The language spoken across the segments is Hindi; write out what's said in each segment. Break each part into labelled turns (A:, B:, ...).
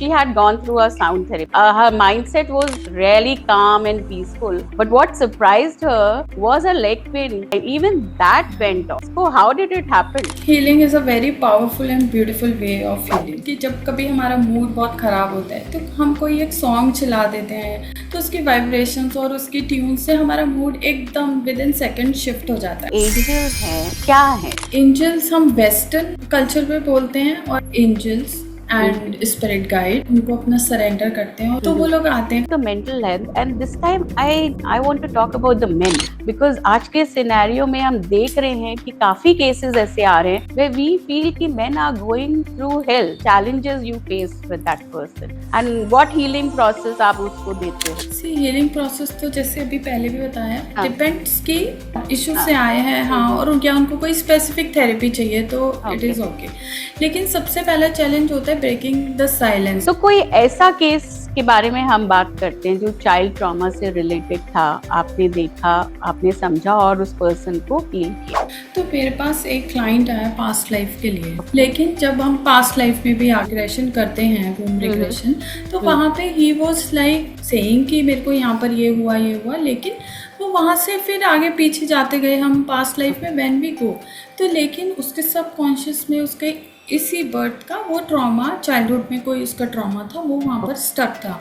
A: she had gone through a sound therapy. Her mindset was really calm and peaceful. But what surprised her was a leg pain. Even that went off. So how did it happen?
B: Healing is a very powerful and beautiful way of healing कि जब कभी हमारा मूड बहुत ख़राब होता है तो हम कोई एक सॉन्ग चला देते हैं तो उसकी वाइब्रेशंस और उसकी ट्यून से हमारा मूड एकदम विद इन सेकेंड शिफ्ट हो जाता है।
A: एंजल्स हैं क्या है?
B: एंजल्स हम वेस्टर्न कल्चर में बोलते हैं और एंजल्स एंड स्पिरिट गाइड उनको अपना सरेंडर करते हैं तो वो लोग आते हैं।
A: The mental health and this time I want to talk about the men because आज के सिनेरियो में हम देख रहे हैं कि काफी केसेस ऐसे आ रहे हैं where we feel कि men are going through hell challenges you face with that person and what healing process आप उसको देते हो?
B: हीलिंग प्रोसेस तो जैसे अभी पहले भी बताया डिपेंड्स की इश्यू से आए हैं हाँ और क्या उनको कोई स्पेसिफिक थेरेपी चाहिए तो इट इज़ ओके। लेकिन सबसे पहला चैलेंज होता है ब्रेकिंग द साइलेंस।
A: तो कोई ऐसा केस के बारे में हम बात करते हैं जो चाइल्ड ट्रॉमा से रिलेटेड था, आपने देखा, आपने समझा और उस पर्सन को हील किया।
B: तो मेरे पास एक क्लाइंट आया पास्ट लाइफ के लिए, लेकिन जब हम पास्ट लाइफ में भी रिग्रेशन करते हैं वूम रिग्रेशन तो वहाँ पे ही वाज लाइक सेइंग कि मेरे को यहाँ पर ये हुआ, लेकिन वो वहाँ से फिर आगे पीछे जाते गए हम पास्ट लाइफ में व्हेन वी गो तो लेकिन उसके सबकॉन्शियस में उसके इसी बर्थ का वो ट्रॉमा चाइल्डहुड में कोई उसका ट्रॉमा था वो वहाँ पर स्टक था।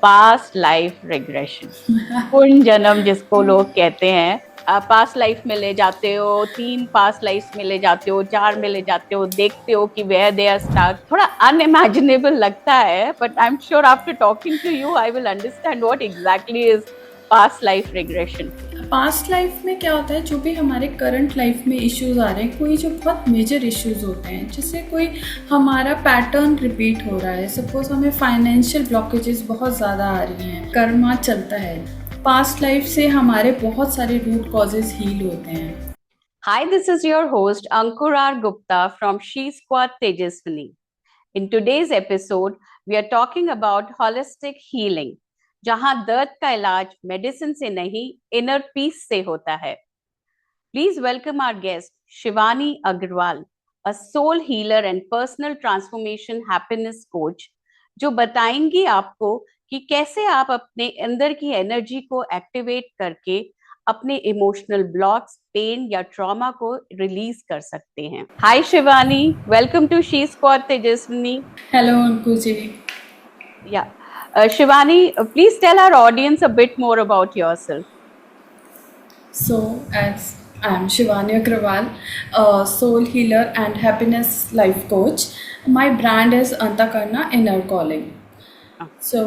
A: पास्ट लाइफ रिग्रेशन पुनर्जन्म जिसको लोग कहते हैं, पास्ट लाइफ में ले जाते हो, 3 पास्ट लाइफ में ले जाते हो, 4 में ले जाते हो, देखते हो कि वेयर दे आर स्टार्ट। थोड़ा अनइमेजिनेबल लगता है but I am sure after talking to you I will understand what exactly is past life regression.
B: Past life में क्या होता है जो भी हमारे करंट लाइफ में इश्यूज आ रहे हैं कोई जो बहुत मेजर इश्यूज होते हैं जैसे कोई हमारा पैटर्न रिपीट हो रहा है सपोज हमें फाइनेंशियल ब्लॉकेजेस बहुत ज़्यादा आ रही हैं कर्मा चलता है पास्ट लाइफ से हमारे बहुत सारे रूट कॉजेज हील होते हैं।
A: Hi, this is your host Ankur R. Gupta from She Squad Tejaswini. In today's episode, we are talking about holistic healing, जहां दर्द का इलाज मेडिसिन से नहीं इनर पीस से होता है। Please welcome our guest Shivani Agarwal, a soul healer and personal transformation happiness coach, जो बताएंगी आपको कि कैसे आप अपने अंदर की एनर्जी को एक्टिवेट करके अपने इमोशनल ब्लॉक्स, पेन या ट्रॉमा को रिलीज कर सकते हैं। Hi Shivani, welcome to she squad Tejaswini.
B: Hello Anku ji.
A: Yeah Shivani, please tell our audience a bit more about yourself.
B: So, as I am Shivani Agrawal, a soul healer and happiness life coach, my brand is Antakarna Inner Calling. So,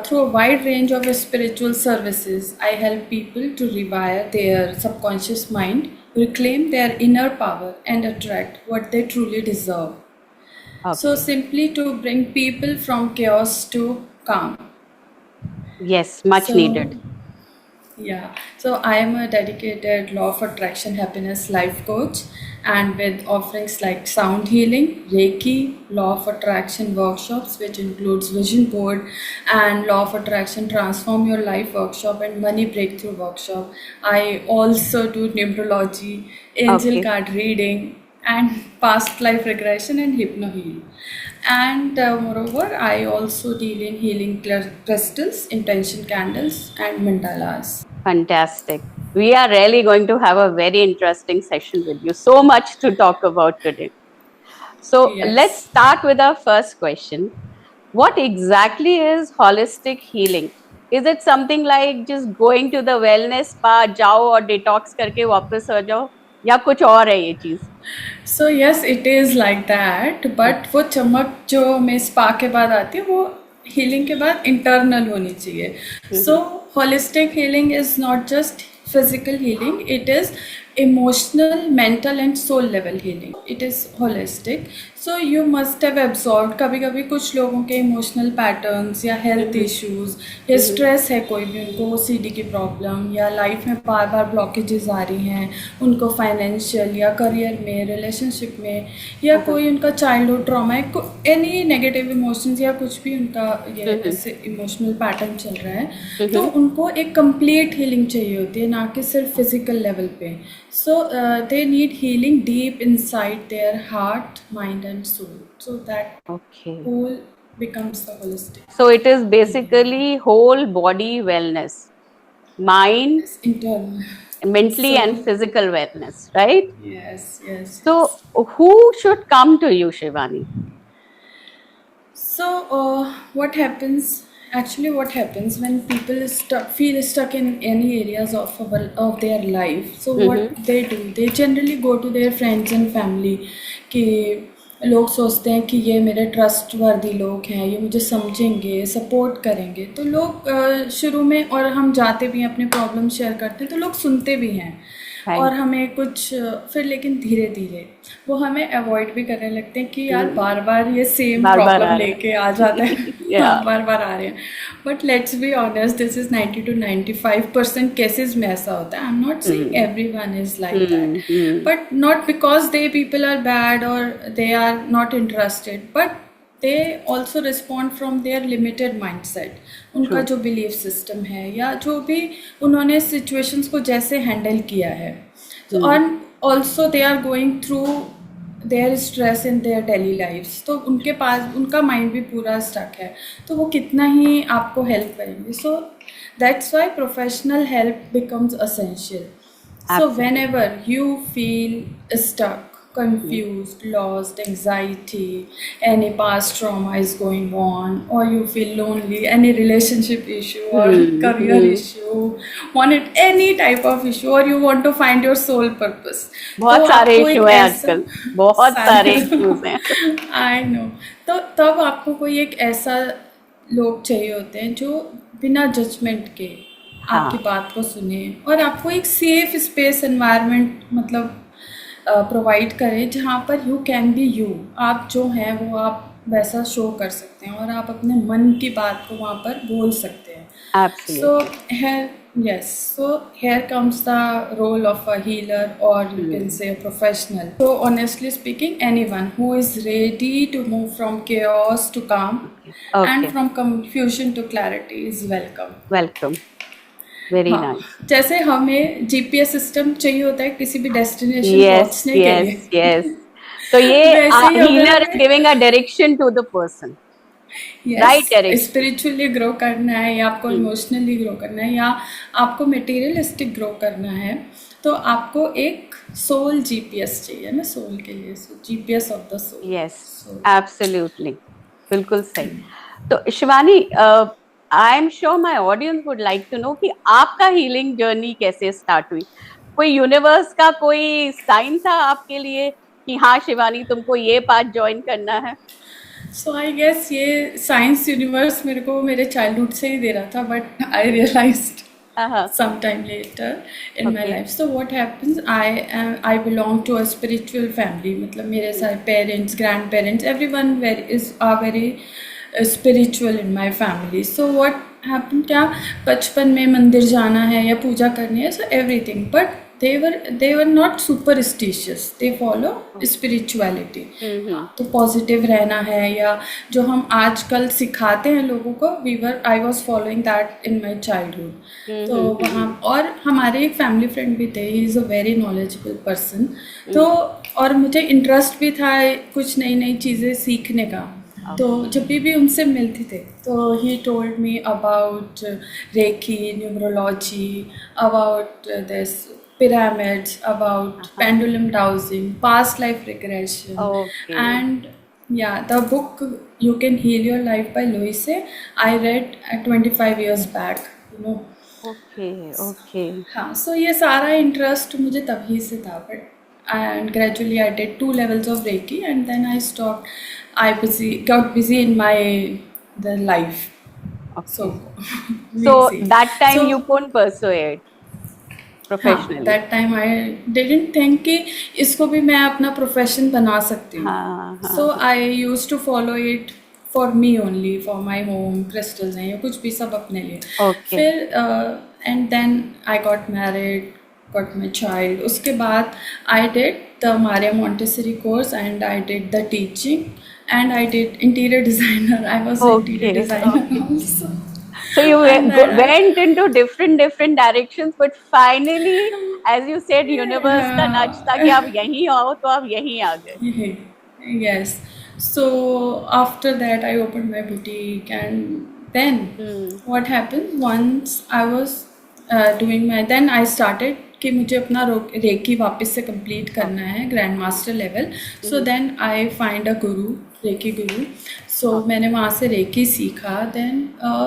B: through a wide range of spiritual services, I help people to rewire their subconscious mind, reclaim their inner power, and attract what they truly deserve. So, simply to bring people from chaos to calm.
A: Yes, much needed.
B: Yeah, so I am a dedicated law of attraction happiness life coach and with offerings like sound healing, Reiki, law of attraction workshops which includes vision board and law of attraction transform your life workshop and money breakthrough workshop. I also do numerology, angel card reading and past life regression and hypno heal. And moreover, I also deal in healing crystals, intention candles, and mandalas.
A: Fantastic. We are really going to have a very interesting session with you. So much to talk about today. So
B: Yes.
A: let's start with our first question. What exactly is holistic healing? Is it something like just going to the wellness spa, जाओ और detox करके वापस आ जाओ, या कुछ और है ये चीज?
B: So yes, it is like that. But वो चमक जो हमें स्पा के बाद आती है वो हीलिंग के बाद इंटरनल होनी चाहिए. So holistic healing is not just physical healing, it is emotional, mental and soul level healing. It is holistic. So you must have absorbed कभी कभी कुछ लोगों के इमोशनल पैटर्न्स या हेल्थ इश्यूज या स्ट्रेस है कोई भी उनको ओसीडी की प्रॉब्लम या लाइफ में बार बार ब्लॉकेजेस आ रही हैं उनको फाइनेंशियल या करियर में रिलेशनशिप में या कोई उनका चाइल्डहुड ट्रॉमा है एनी नेगेटिव इमोशंस या कुछ भी उनका ये ऐसे इमोशनल पैटर्न चल रहा है तो उनको एक कंप्लीट हीलिंग चाहिए होती है ना कि सिर्फ फिजिकल लेवल पे. So they need healing deep inside their heart, mind and soul. So that whole becomes the holistic.
A: So it is basically whole body wellness, mind,
B: It's internal.
A: mentally and
B: So
A: physical wellness, right?
B: yes, yes,
A: So
B: yes.
A: who should come to you, Shivani?
B: So, what happens? Actually, what happens when people is feel stuck in any areas of their life? So, what
A: Mm-hmm.
B: they do? They generally go to their friends and family. कि लोग सोचते हैं कि ये मेरे ट्रस्टवर्दी लोग हैं, ये मुझे समझेंगे, सपोर्ट करेंगे. तो लोग शुरू में, और हम जाते भी हैं, अपने प्रॉब्लम शेयर करते हैं, तो लोग सुनते भी हैं.
A: Right.
B: और हमें कुछ फिर लेकिन धीरे धीरे वो हमें अवॉइड भी करने लगते हैं कि यार बार बार ये सेम
A: बार-बार आ
B: प्रॉब्लम
A: रहे हैं.
B: लेके आ जाते हैं.
A: Yeah.
B: बार बार आ रहे हैं. But let's be honest, this is 90 to 95% cases में ऐसा होता है. I am not saying everyone is like that, but not because they people are bad or they are not interested, but they also respond from their limited mindset. उनका
A: True.
B: जो बिलीफ सिस्टम है या जो भी उन्होंने सिचुएशंस को जैसे हैंडल किया है. So, and also they are going through their stress in their daily lives. तो उनके पास उनका माइंड भी पूरा स्टक है, तो वो कितना ही आपको हेल्प करेंगे. So that's why professional help becomes essential. So
A: Absolutely.
B: whenever you feel stuck, confused, lost, anxiety, any past trauma is going on, or you feel lonely, any relationship issue or career issue, want it, any type of issue, or you want to find your soul purpose.
A: बहुत
B: तो
A: सारे
B: आपको
A: इशू
B: एक
A: हैं
B: ऐसा
A: आजकल, बहुत सारे इश्यूज हैं.
B: I know. तो तब आपको कोई एक ऐसा लोग चाहिए होते हैं जो बिना जजमेंट के आपकी
A: हाँ.
B: बात को सुने और आपको एक सेफ स्पेस एनवायरनमेंट मतलब प्रोवाइड करे जहाँ पर यू कैन बी यू. आप जो हैं वो आप वैसा शो कर सकते हैं और आप अपने मन की बात को वहाँ पर बोल सकते हैं.
A: Absolutely.
B: So here comes the role of a healer, or you can say a professional. So honestly speaking, anyone who is ready to move from chaos to calm
A: Okay.
B: and from confusion to clarity is welcome.
A: Welcome. Very
B: हाँ,
A: nice.
B: जैसे हमें जीपीएस सिस्टम चाहिए होता है किसी भी डेस्टिनेशन
A: Yes,
B: पहुंचने के लिए,
A: yes, yes. So ये
B: वैसे ही
A: healer
B: अगर
A: is giving a direction to the person, right direction.
B: Spiritually grow करना है या आपको इमोशनली ग्रो करना है या आपको मटेरियलिस्टिक ग्रो करना है, तो आपको एक सोल जीपीएस चाहिए ना, सोल के लिए. GPS of the soul.
A: Yes, absolutely. बिल्कुल सही. तो Shivani, I am sure my audience would like to know कि आपका हीलिंग जर्नी कैसे स्टार्ट हुई. कोई यूनिवर्स का कोई साइन था आपके लिए कि हाँ शिवानी तुमको ये पाथ ज्वाइन करना है?
B: सो आई गेस ये साइंस यूनिवर्स मेरे को मेरे चाइल्डहुड से ही दे रहा था, but I realized sometime later in my life. So what happens, I belong to a spiritual family. मतलब मेरे सारे parents, grandparents, everyone are very spiritual in my family. So what happened, क्या बचपन में मंदिर जाना है या पूजा करनी है, so everything, but they were not superstitious. They follow spirituality. तो पॉजिटिव रहना है या जो हम आजकल सिखाते हैं लोगों को, I was following that in my childhood. तो वहाँ, और हमारे एक फैमिली फ्रेंड भी थे, he is a very knowledgeable person. तो और मुझे इंटरेस्ट भी था कुछ नई नई चीज़ें सीखने का. तो जब भी उनसे मिलती थे तो ही told me about reiki, numerology, about this pyramids, about pendulum dowsing, past life regression.
A: Okay.
B: And yeah, the book You Can Heal Your Life by Louise Hay, I read at 25 years back, you know.
A: Okay.
B: हाँ, so ये सारा इंटरेस्ट मुझे तभी से था, but and gradually I did 2 levels of Reiki and then I stopped. I got busy in the life.
A: Okay. So that time you couldn't pursue it professionally.
B: That time I didn't think कि इसको भी मैं अपना प्रोफेशन बना सकती हूँ. So I used to follow it for me only, for my home, crystals हैं या कुछ भी, सब अपने लिए.
A: Okay.
B: फिर and then I got married, got my child. उसके बाद I did the Maria Montessori course and I did the teaching and I did interior designer. I was interior designer also.
A: So you went into different directions, but finally, as you said, universe का nudge था कि आप यहीं आओ, तो आप यहीं आ गए.
B: Yes. So after that I opened my boutique, and then what happened, once I was doing my, then I started कि मुझे अपना रेकी वापस से कंप्लीट करना है grand master level. So then I find a guru, Reiki guru. So मैंने वहाँ से रेकी सीखा. Then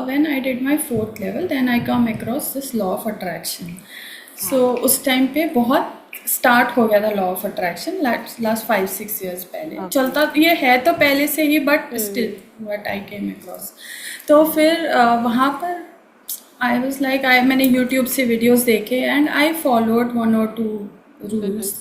B: when I did my 4th level, then I come across this law of attraction. So उस टाइम पे बहुत स्टार्ट हो गया था law of attraction, last 5-6 years पहले चलता. ये है तो पहले से ही, but still what I came across. तो फिर वहाँ पर आई वॉज लाइक, मैंने यूट्यूब से वीडियोस देखे and I followed 1 or 2 rules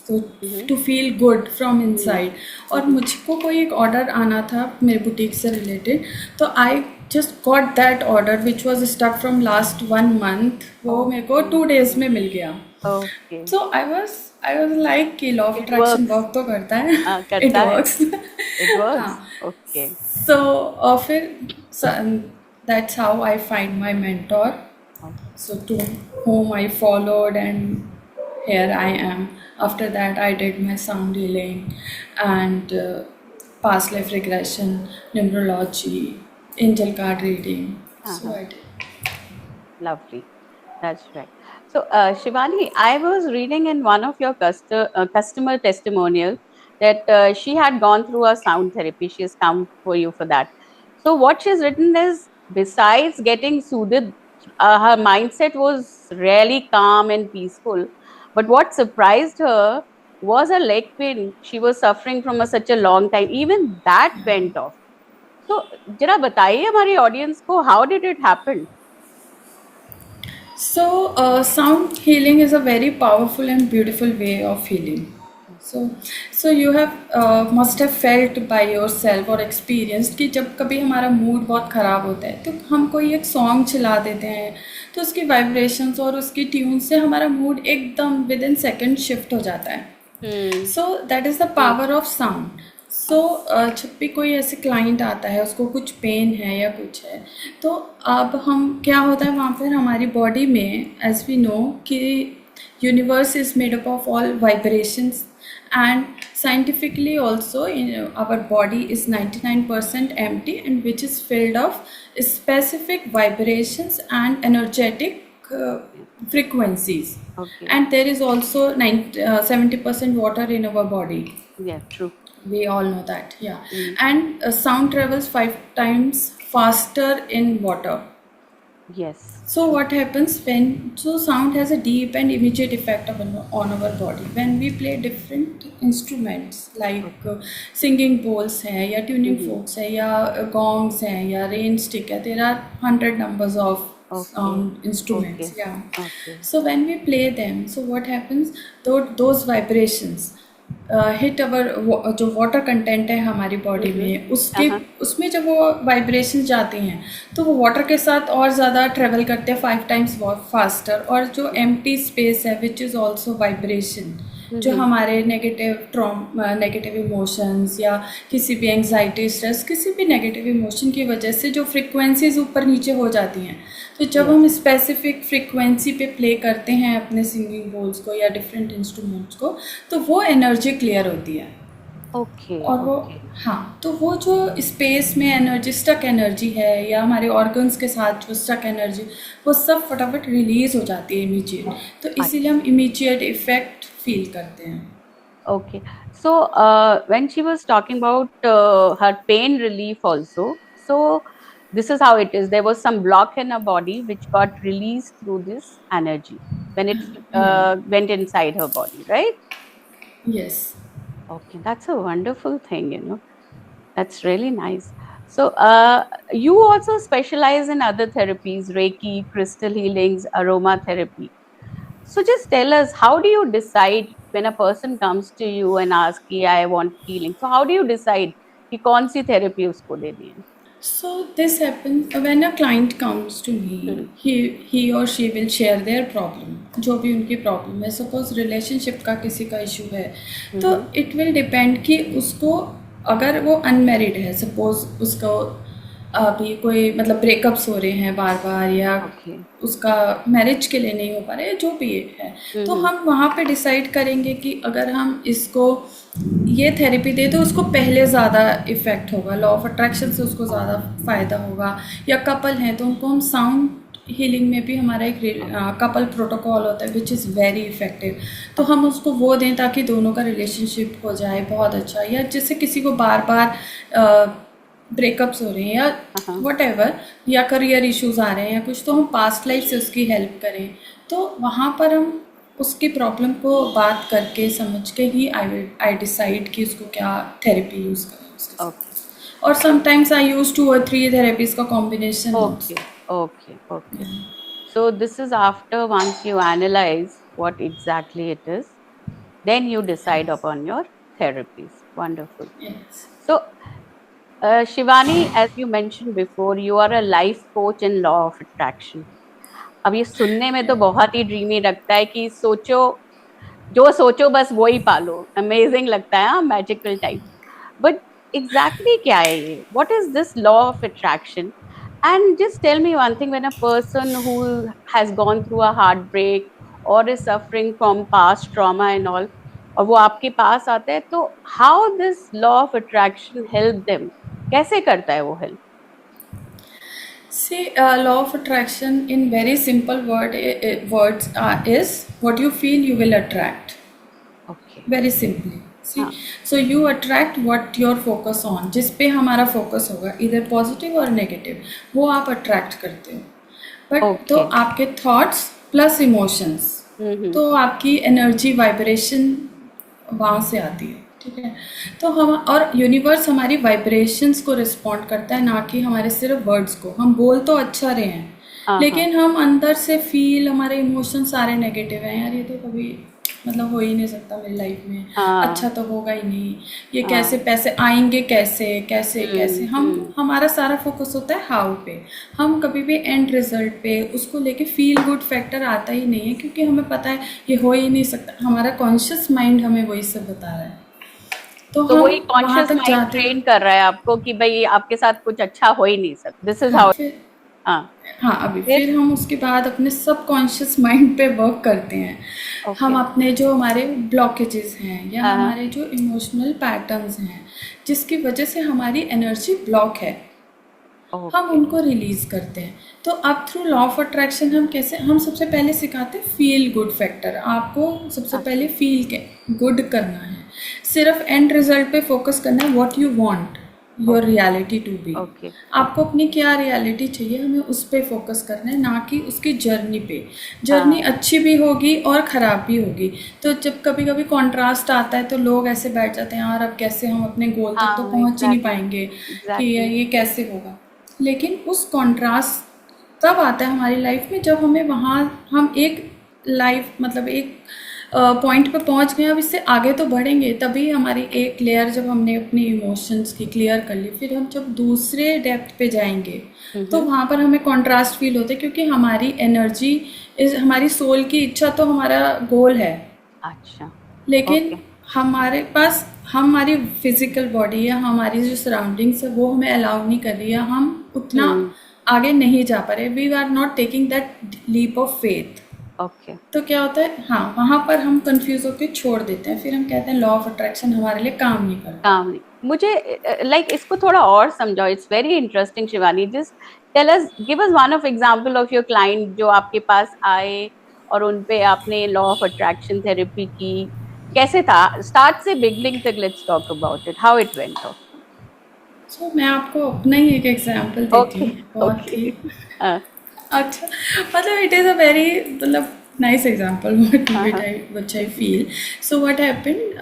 B: to feel good from inside. और मुझको कोई एक ऑर्डर आना था मेरे बुटीक से रिलेटेड, तो I just got that order which was stuck from last 1 month. वो मेरे को 2 days में मिल गया. सो आई वॉज लाइक कि लॉ ऑफ अट्रैक्शन वर्क तो करता है. It works.
A: ओके.
B: सो और फिर that's how I find my mentor. So to whom I followed, and here I am. After that I did my sound healing and past life regression, numerology, angel card reading. So I did.
A: Lovely. That's right. So Shivani, I was reading in one of your customer testimonial that she had gone through a sound therapy. She has come for you for that. So what she's written is, besides getting soothed, her mindset was really calm and peaceful. But what surprised her was her leg pain. She was suffering from such a long time. Even that went off. So, जरा बताइए हमारी audience को, how did it happen?
B: So sound healing is a very powerful and beautiful way of healing. So you have must have felt by yourself or experienced कि जब कभी हमारा मूड बहुत ख़राब होता है तो हम कोई एक सॉन्ग चला देते हैं, तो उसकी वाइब्रेशंस और उसकी ट्यून से हमारा मूड एकदम विद इन सेकेंड शिफ्ट हो जाता है. So that is the power of sound. So जब भी कोई ऐसे क्लाइंट आता है, उसको कुछ पेन है या कुछ है, तो अब हम क्या होता है वहाँ पर हमारी बॉडी में, एज वी नो कि universe is made up of all vibrations. And scientifically also, our body is 99% empty, and which is filled of specific vibrations and energetic frequencies.
A: Okay.
B: And there is also 70% water in our body.
A: Yeah, true.
B: We all know that. Yeah. And sound travels 5 times faster in water.
A: Yes.
B: So what happens so sound has a deep and immediate effect on our body. When we play different instruments like singing bowls है या tuning forks है या gongs है या rain stick है, there are 100 numbers of instruments.
A: Okay.
B: Yeah.
A: Okay.
B: So when we play them, so what happens, those vibrations hit our जो वाटर कंटेंट है हमारी बॉडी में, उसमें जब वो वाइब्रेशन जाती हैं तो वो वाटर के साथ और ज़्यादा ट्रेवल करते हैं 5 times फास्टर. और जो एम्प्टी स्पेस है विच इज़ ऑल्सो वाइब्रेशन, जो हमारे नेगेटिव इमोशंस या किसी भी एंग्जाइटी, स्ट्रेस, किसी भी नेगेटिव इमोशन की वजह से जो फ्रिक्वेंसीज ऊपर नीचे हो जाती हैं, तो जब हम स्पेसिफिक फ्रिक्वेंसी पे प्ले करते हैं अपने सिंगिंग बोल्स को या डिफरेंट इंस्ट्रूमेंट्स को, तो वो एनर्जी क्लियर होती है.
A: ओके.
B: और वो हाँ, तो वो जो स्पेस में एनर्जी, स्टक एनर्जी है या हमारे ऑर्गन्स के साथ जो स्टक एनर्जी, वो सब फटाफट रिलीज हो जाती है इमीडिएट. तो इसीलिए हम इमीडिएट इफेक्ट फील करते हैं.
A: Okay. So when she was talking about her pain relief also, so this is how it is. There was some block in her body which got released through this energy when it went inside her body, right?
B: Yes.
A: Okay, that's a wonderful thing, That's really nice. So you also specialize in other therapies, Reiki, crystal healings, aromatherapy. So just tell us, how do you decide when a person comes to you and asks कि I want healing? So how do you decide कि कौन सी therapy उसको देनी है?
B: So this happens when a client comes to me. He or she will share their problem, जो भी उनकी प्रॉब्लम है. सपोज रिलेशनशिप का किसी का इशू है, तो इट विल डिपेंड कि उसको, अगर वो अनमेरिड है, सपोज उसको अभी कोई मतलब ब्रेकअप्स हो रहे हैं बार बार, या
A: ओके।
B: उसका मैरिज के लिए नहीं हो पा रहा है, जो भी है, तो हम वहाँ पे डिसाइड करेंगे कि अगर हम इसको ये थेरेपी दे तो उसको पहले ज़्यादा इफ़ेक्ट होगा, लॉ ऑफ अट्रैक्शन से उसको ज़्यादा फ़ायदा होगा। या कपल हैं तो उनको हम साउंड हीलिंग में भी हमारा एक कपल प्रोटोकॉल होता है विच इज़ वेरी इफ़ेक्टिव, तो हम उसको वो दें ताकि दोनों का रिलेशनशिप हो जाए बहुत अच्छा। या जैसे किसी को बार बार ब्रेकअप्स हो रहे हैं या वट एवर, या करियर इश्यूज आ रहे हैं या कुछ, तो हम पास्ट लाइफ से उसकी हेल्प करें। तो वहाँ पर हम उसकी प्रॉब्लम को बात करके समझ के ही आई डिसाइड कि उसको क्या थेरेपी यूज़ करें उसके साथ।
A: ओके
B: और sometimes I use 2 or 3 therapies का combination
A: okay okay okay. So this is after once you analyze what exactly it is, then you decide upon your therapies. Wonderful.
B: Yes.
A: So, Shivani, as you mentioned before, you are a life coach in law of attraction. अब ये सुनने में तो बहुत ही ड्रीमी लगता है कि सोचो, जो सोचो बस वो ही पालो। अमेजिंग लगता है, हाँ, मैजिकल टाइप। बट एग्जैक्टली क्या है ये? What is this law of attraction? And just tell me one thing, when a person who has gone through a heart break or is suffering from past trauma and all, और वो आपके पास आता है, तो how this law of attraction help them? कैसे करता है वो help?
B: See, law of attraction in very simple words is what you feel you will attract.
A: Okay.
B: Very simply. See,
A: हाँ।
B: so you attract what your focus on, जिस पे हमारा फोकस होगा, इधर पॉजिटिव और नेगेटिव, वो आप अट्रैक्ट करते हो। बट तो
A: ओके।
B: आपके थॉट्स प्लस इमोशंस,
A: हम्म।
B: तो आपकी एनर्जी वाइब्रेशन वहाँ से आती है, ठीक है। तो हम और यूनिवर्स हमारी वाइब्रेशंस को रिस्पॉन्ड करता है, ना कि हमारे सिर्फ वर्ड्स को। हम बोल तो अच्छा रहे हैं,
A: हाँ हाँ
B: लेकिन हम अंदर से फील, हमारे इमोशन सारे नेगेटिव हैं। यार ये तो कभी मतलब हो ही नहीं सकता मेरी लाइफ में,
A: हाँ
B: अच्छा तो होगा ही नहीं, ये कैसे
A: हाँ।
B: पैसे आएंगे, कैसे कैसे कैसे। हम
A: हम्म।
B: हमारा सारा फोकस होता है हाउ पे। हम कभी भी एंड रिजल्ट पे उसको लेके फील गुड फैक्टर आता ही नहीं है, क्योंकि हमें पता है ये हो ही नहीं सकता। हमारा कॉन्शियस माइंड हमें वही सब बता रहा है, तो
A: तो वही
B: हम वहां
A: कॉन्शियस
B: तक
A: माइंड
B: जाते
A: ट्रेन
B: हैं।
A: कर रहा है आपको कि भाई आपके साथ कुछ अच्छा हो ही नहीं सकता, दिस इज
B: हाँ
A: हाउ।
B: फिर,
A: हाँ।
B: हाँ अभी
A: फिर?
B: फिर हम उसके बाद अपने सब कॉन्शियस माइंड पे वर्क करते हैं। हम
A: ओके।
B: अपने जो हमारे ब्लॉकेजेस हैं या
A: हाँ हाँ।
B: हमारे जो इमोशनल पैटर्न्स हैं जिसकी वजह से हमारी एनर्जी ब्लॉक है, हम
A: ओके।
B: उनको रिलीज करते हैं। तो अब थ्रू लॉ ऑफ अट्रैक्शन हम कैसे, हम सबसे पहले सिखाते हैं फील गुड फैक्टर। आपको सबसे
A: अच्छा।
B: पहले फील के गुड करना है, सिर्फ एंड रिजल्ट पे फोकस करना है, what you want your
A: okay
B: reality to be.
A: Okay
B: आपको
A: ओके।
B: अपनी क्या रियलिटी चाहिए, हमें उस पे फोकस करना है, ना कि उसकी जर्नी पे। जर्नी
A: हाँ।
B: अच्छी भी होगी और ख़राब भी होगी। तो जब कभी कभी कॉन्ट्रास्ट आता है तो लोग ऐसे बैठ जाते हैं, यार अब कैसे हम अपने गोल तक तो
A: हाँ
B: पहुंच ही नहीं
A: एग्जैक्टली
B: पाएंगे, कि
A: एग्जैक्टली।
B: ये कैसे होगा। लेकिन उस कॉन्ट्रास्ट तब आता है हमारी लाइफ में जब हमें वहाँ, हम एक लाइफ मतलब एक पॉइंट पे पहुंच गए, अब इससे आगे तो बढ़ेंगे। तभी हमारी एक लेयर जब हमने अपनी इमोशंस की क्लियर कर ली, फिर हम जब दूसरे डेप्थ पे जाएंगे तो
A: हम्म।
B: वहाँ पर हमें कॉन्ट्रास्ट फील होता है, क्योंकि हमारी एनर्जी इस हमारी सोल की इच्छा तो हमारा गोल है,
A: अच्छा।
B: लेकिन
A: ओके।
B: हमारे पास हमारी फिजिकल बॉडी या हमारी जो सराउंडिंग्स है वो हमें अलाउ नहीं कर रही है, हम उतना
A: हम्म।
B: आगे नहीं जा पा रहे, we are not taking that leap of faith.
A: Okay.
B: तो क्या होता है, हाँ वहाँ पर हम कंफ्यूज होकर छोड़ देते हैं, फिर हम कहते हैं लॉ ऑफ अट्रैक्शन हमारे लिए काम नहीं करता।
A: काम नहीं। मुझे लाइक इसको थोड़ा और समझाओ, it's very interesting Shivani. Just tell us, give us one of example of your client जो आपके पास आए और उन पे आपने लॉ ऑफ अट्रैक्शन थेरेपी की। कैसे था स्टार्ट से बिगनिंग तक? Let's talk about it, how it went off.
B: So मैं आपको अपना ही एक एग्जाम्पल देती
A: ओके
B: हूँ, बहुत
A: ओके।
B: ही अच्छा, मतलब इट इज़ अ वेरी मतलब नाइस एग्जाम्पल
A: हाँ हाँ
B: which I feel. So what happened,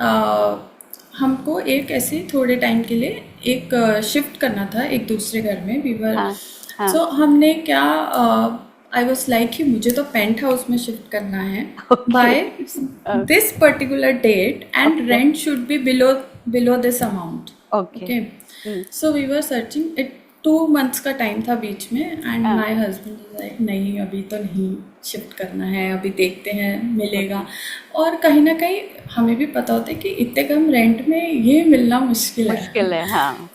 B: हमको एक ऐसे थोड़े टाइम के लिए एक शिफ्ट करना था एक दूसरे घर में, वी वर।
A: हाँ हाँ।
B: सो हमने क्या, आई वॉज लाइक कि मुझे तो पेंट हाउस में शिफ्ट करना है
A: okay
B: by this particular date, and
A: okay
B: rent should be below below this amount.
A: Okay.
B: Okay, so we were searching it, 2 months का टाइम था बीच में, एंड
A: हाँ।
B: माई हस्बैंड लाइक नहीं अभी तो नहीं शिफ्ट करना है, अभी देखते हैं मिलेगा।
A: ओके।
B: और कहीं ना कहीं हमें भी पता होता है कि इतने कम रेंट में ये मिलना मुश्किल है।
A: मुश्किल है, हाँ।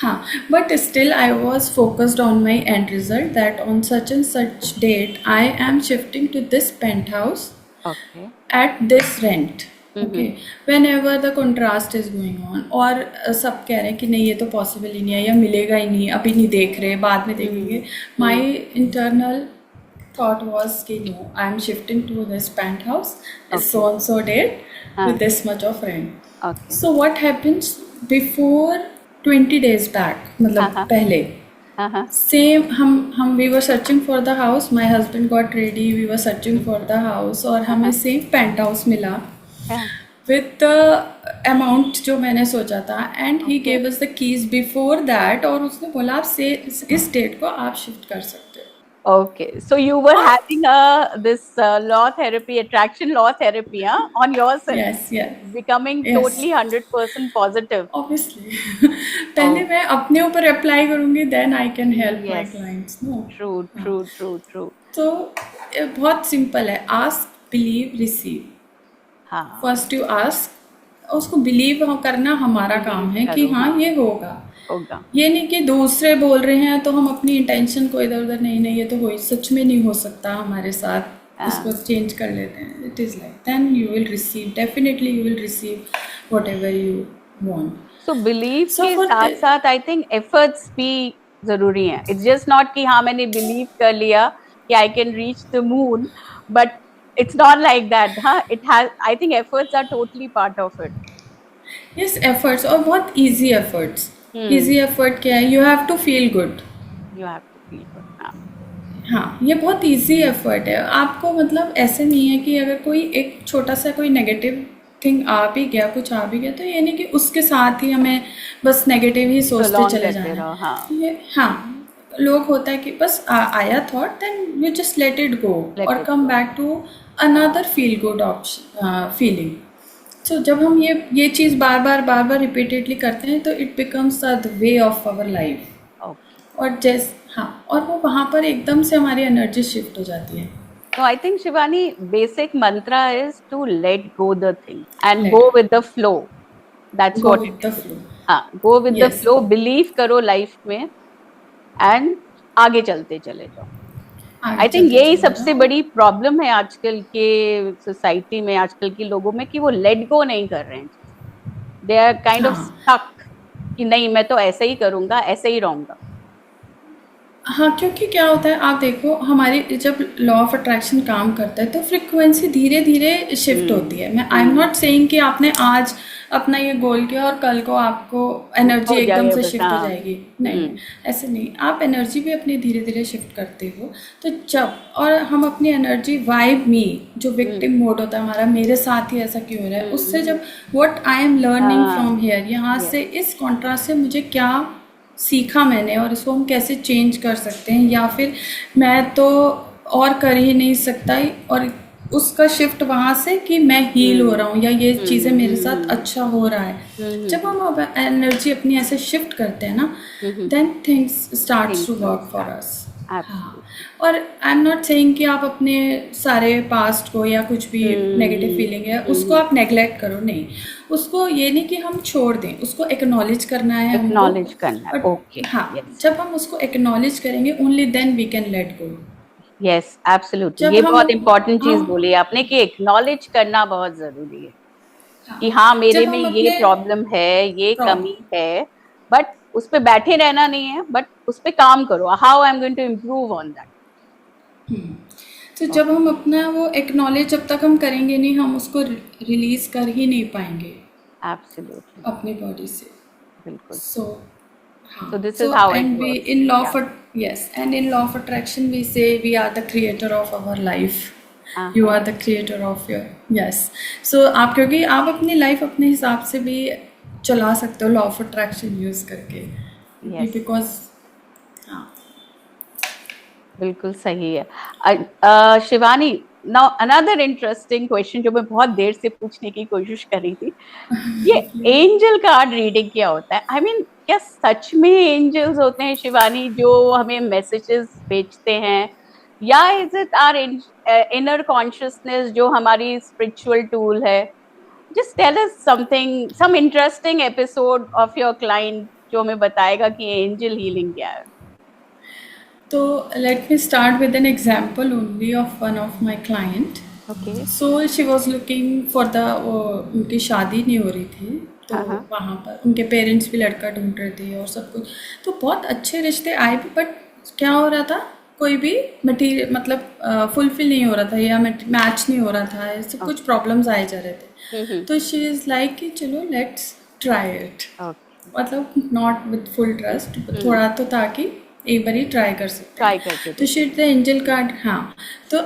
B: हाँ, but still I was focused on my end result that on such and such date I am shifting to this penthouse
A: Okay.
B: at this rent.
A: Mm-hmm.
B: Okay, whenever the contrast is going on और सब कह रहे हैं कि नहीं ये तो पॉसिबल ही नहीं है या मिलेगा ही नहीं, अभी नहीं देख रहे, बाद में देखेंगे. My internal thought was कि no, I am shifting to this penthouse at so and so date with this much of rent.
A: Okay.
B: So what happens before 20 days back, मतलब पहले
A: Uh-huh.
B: सेम हम we were searching for the house, my husband got ready, we were searching for the house और हमें सेम पेंट हाउस मिला
A: Yeah.
B: with the amount जो मैंने सोचा था and he gave us the keys before that और उसने बोला आप से इस डेट को आप शिफ्ट कर सकते हो.
A: Okay, so you were having this law therapy, attraction law therapy, on yourself.
B: Yes, yes.
A: Becoming
B: Yes.
A: totally 100% positive.
B: Obviously. पहले मैं अपने ऊपर अप्लाई करूँगी then I can help my
A: Yes.
B: clients. No.
A: True.
B: तो बहुत सिंपल है, ask, believe, receive.
A: हाँ.
B: फर्स्ट यू आस्क, उसको बिलीव करना हमारा काम है कि
A: करो,
B: हाँ ये होगा.
A: होगा.
B: ये नहीं कि दूसरे बोल रहे हैं तो हम अपनी इंटेंशन को इधर उधर नहीं ये तो हो सच में नहीं हो सकता हमारे साथ, इसको चेंज कर लेते हैं. It is like then you will receive, definitely you will receive whatever you want.
A: So belief
B: So
A: के
B: for
A: साथ
B: the-
A: साथ I think efforts भी जरूरी हैं. It's just not कि हाँ मैंने believe कर लिया कि I can reach the moon, but it's not like that. हाँ, it has. I think efforts are totally part of it.
B: Yes efforts, और बहुत इजी एफर्ट्स. इजी एफर्ट क्या है, you have to feel good.
A: You have to feel good. हाँ.
B: हाँ, ये बहुत इजी एफर्ट है. आपको मतलब ऐसे नहीं है कि अगर कोई एक छोटा सा कोई नेगेटिव थिंग आ भी गया, कुछ आ भी गया, तो ये नहीं कि उसके साथ ही हमें बस नेगेटिव ही सोचते
A: Prolong
B: चले
A: करते
B: जाना.
A: रहो, हाँ.
B: ये हाँ, लोग होता है कि बस आया thought then you just let it go
A: Let
B: और
A: it
B: come back to another feel good option feeling. So जब हम ये चीज़ बार बार रिपीटेडली करते हैं तो it becomes the way of our life.
A: Okay.
B: और हाँ, और वो वहाँ पर एकदम से हमारी एनर्जी शिफ्ट हो जाती है.
A: So I think Shivani, basic mantra is to let go the thing and
B: Let
A: go with the flow. That's
B: Go
A: what
B: with
A: it
B: the
A: is.
B: flow.
A: हाँ, go with the
B: Yes.
A: flow. Believe करो life में and आगे चलते चले जाओ.
B: आगे
A: आई थिंक
B: चलते
A: यही
B: चले
A: सबसे
B: जाओ.
A: बड़ी प्रॉब्लम है आजकल के सोसाइटी में, आजकल के लोगों में, कि वो लेट गो नहीं कर रहे हैं. दे आर काइंड ऑफ
B: हाँ.
A: स्टक कि नहीं मैं तो ऐसे ही करूंगा, ऐसे ही रहूंगा.
B: हाँ, क्योंकि क्या होता है आप देखो, हमारी जब लॉ ऑफ अट्रैक्शन काम करता है तो फ्रिक्वेंसी धीरे धीरे शिफ्ट होती है. मैं आई एम नॉट सेइंग कि आपने आज अपना ये गोल किया और कल को आपको एनर्जी
A: हो
B: एकदम
A: जाएगा
B: से
A: बस,
B: शिफ्ट हो
A: हाँ.
B: जाएगी. नहीं, ऐसे नहीं. आप एनर्जी भी अपनी धीरे धीरे शिफ्ट करते हो. तो जब और हम अपनी एनर्जी वाइब में जो विक्टिम मोड होता है हमारा, मेरे साथ ही ऐसा क्यों हो रहा है, उससे जब what I am learning from here, यहाँ से इस कॉन्ट्रास्ट से मुझे क्या सीखा मैंने और इसको हम कैसे चेंज कर सकते हैं, या फिर मैं तो और कर ही नहीं सकता और उसका शिफ्ट वहाँ से कि मैं हील हो रहा हूँ या ये चीज़ें मेरे साथ अच्छा हो रहा है. जब हम एनर्जी अपनी ऐसे शिफ्ट करते हैं ना, then things starts to work for us. हाँ, और आई एम नॉट सेइंग कि आप अपने सारे पास्ट को या कुछ भी नेगेटिव फीलिंग है उसको आप नेग्लेक्ट करो. नहीं, उसको ये नहीं कि हम छोड़ दें, उसको एक्नॉलेज करना है.
A: एक्नॉलेज करना है. ओके.
B: हाँ, जब हम उसको एक्नॉलेज करेंगे only then we can let go.
A: Yes, absolutely.
B: जब
A: ये
B: हम-
A: बहुत इंपॉर्टेंट चीज
B: हम-
A: बोली आपने कि एक्नॉलेज करना बहुत जरूरी है
B: हाँ,
A: कि हाँ मेरे
B: जब
A: में
B: हम
A: ये
B: अपने-
A: प्रॉब्लम है, ये
B: प्रॉब्लम-
A: कमी है, बट उस पे बैठे रहना नहीं है, बट उस पे काम करो. How I am going to improve on that.
B: तो जब हम अपना वो एक्नॉलेज जब तक हम करेंगे नहीं, हम उसको रिलीज कर ही नहीं पाएंगे
A: एब्सोल्युटली.
B: अपनी बॉडी से.
A: बिल्कुल.
B: So
A: this is how it
B: and we
A: works.
B: in law
A: Yeah.
B: of yes, and in law of attraction we say we are the creator of our life. You are the creator of your yes. So आप क्योंकि आप अपनी लाइफ अपने हिसाब से भी चला सकते हो लॉ ऑफ अट्रैक्शन यूज करके.
A: Yes.
B: बिकॉज हाँ,
A: बिल्कुल सही है. Shivani, now another interesting question जो मैं बहुत देर से पूछने की कोशिश कर रही थी, ये एंजल कार्ड रीडिंग क्या होता है? आई मीन क्या सच में एंजल्स होते हैं शिवानी जो हमें मैसेजेस भेजते हैं, या is it our inner consciousness जो हमारी स्पिरिचुअल टूल है? Just tell us something, some interesting episode of your client जो हमें बताएगा कि एंजल हीलिंग क्या है.
B: तो let me start with an example only of one of my client.
A: Okay.
B: So she was looking for the उनकी शादी नहीं हो रही थी, तो
A: हाँ हाँ.
B: वहाँ पर उनके पेरेंट्स भी लड़का ढूंढ रहे थे और सब कुछ, तो बहुत अच्छे रिश्ते आए भी, बट क्या हो रहा था, कोई भी मटीरियल मतलब फुलफिल नहीं हो रहा था या मैच नहीं हो रहा था, ऐसे कुछ प्रॉब्लम्स आए जा रहे थे. तो शी इज़ लाइक कि चलो लेट्स ट्राई इट,
A: Okay.
B: मतलब नॉट विथ फुल ट्रस्ट, थोड़ा तो था कि एक बार ही ट्राई कर सकते
A: ट्राई
B: हैं.
A: करके
B: तो शीट द एंजल कार्ड, हाँ. तो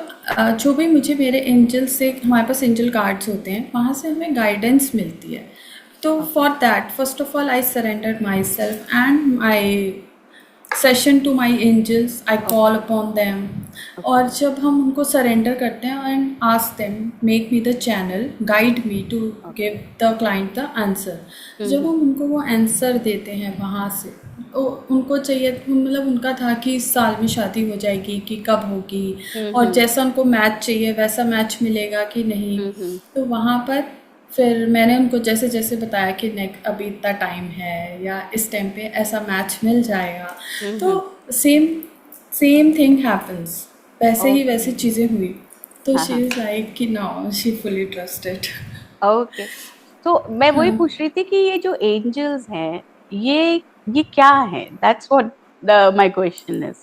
B: जो भी मुझे मेरे एंजल से, हमारे पास एंजल कार्ड्स होते हैं, वहाँ से हमें गाइडेंस मिलती है. तो for that first of all I surrender myself and my session to my angels, I call upon them. और जब हम उनको सरेंडर करते हैं and ask them make me the channel, guide me to give the client the answer. जब हम उनको वो आंसर देते हैं वहाँ से, उनको चाहिए, मतलब उनका था कि इस साल में शादी हो जाएगी कि कब होगी, और जैसा उनको मैच चाहिए वैसा मैच मिलेगा कि नहीं. तो वहाँ पर फिर मैंने उनको जैसे जैसे बताया कि अभी इतना टाइम है या इस टाइम पे ऐसा मैच मिल जाएगा, तो सेम सेम थिंग हैपन्स, वैसे ही वैसी चीज़ें हुई. तो शी इज़ लाइक कि no, she fully trusted.
A: Okay. तो मैं वही पूछ रही थी कि ये जो एंजल्स हैं, ये क्या है? That's what my question is.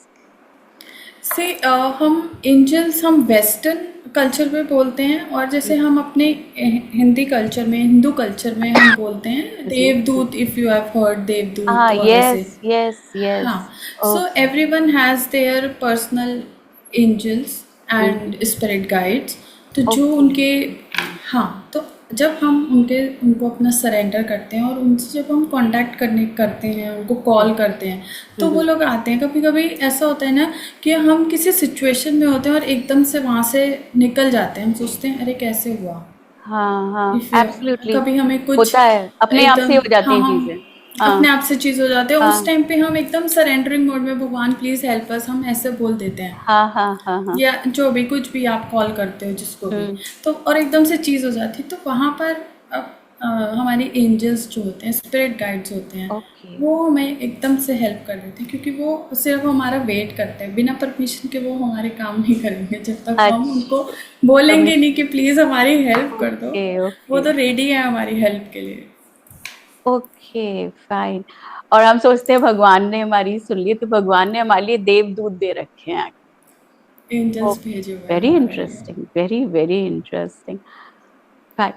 B: से हम एंजल्स हम वेस्टर्न कल्चर में बोलते हैं, और जैसे हम अपने हिंदी कल्चर में, हिंदू कल्चर में हम बोलते हैं देवदूत. इफ़ यू हैव हर्ड देवदूत
A: हाँ,
B: और वैसे.
A: Yes yes yes.
B: हाँ. So everyone has their personal angels and spirit guides. तो जो
A: Okay.
B: उनके, हाँ, तो जब हम उनको अपना सरेंडर करते हैं और उनसे जब हम कांटेक्ट करते हैं, उनको कॉल करते हैं, तो वो लोग आते हैं. कभी कभी ऐसा होता है ना कि हम किसी सिचुएशन में होते हैं और एकदम से वहाँ से निकल जाते हैं, हम सोचते हैं अरे कैसे हुआ.
A: हाँ हाँ,
B: इफ
A: एब्सोल्युटली.
B: कभी हमें कुछ
A: होता है, अपने आप से
B: एकदम,
A: हो जाती
B: हाँ,
A: हैं
B: हम
A: चीजें.
B: अपने
A: हाँ
B: आप से चीज़ हो जाते हैं, उस
A: हाँ
B: टाइम पे हम एकदम सरेंडरिंग मोड में, भगवान प्लीज़ हेल्प अस, हम ऐसे बोल देते हैं.
A: हाँ हाँ हाँ हाँ.
B: या जो भी कुछ भी आप कॉल करते हो जिसको भी,
A: हम्म.
B: तो और एकदम से चीज़ हो जाती है. तो वहाँ पर अब हमारे एंजल्स जो होते हैं, स्पिरिट गाइड्स होते हैं,
A: ओके.
B: वो हमें एकदम से हेल्प कर देते हैं, क्योंकि वो सिर्फ हमारा वेट करते हैं, बिना परमिशन के वो हमारे काम नहीं करेंगे जब तक हम उनको
A: अच्छा.
B: बोलेंगे नहीं कि प्लीज़ हमारी हेल्प कर दो.
A: ओके
B: वो
A: ओके
B: तो रेडी है हमारी हेल्प के लिए.
A: Okay fine. और हम सोचते हैं भगवान ने हमारी सुन ली, तो भगवान ने हमारे लिए देवदूत दे रखे हैं.
B: एंजल्स भेजे हुए हैं
A: वेरी
B: हमारे लिए.
A: Interesting, very very interesting. Fine.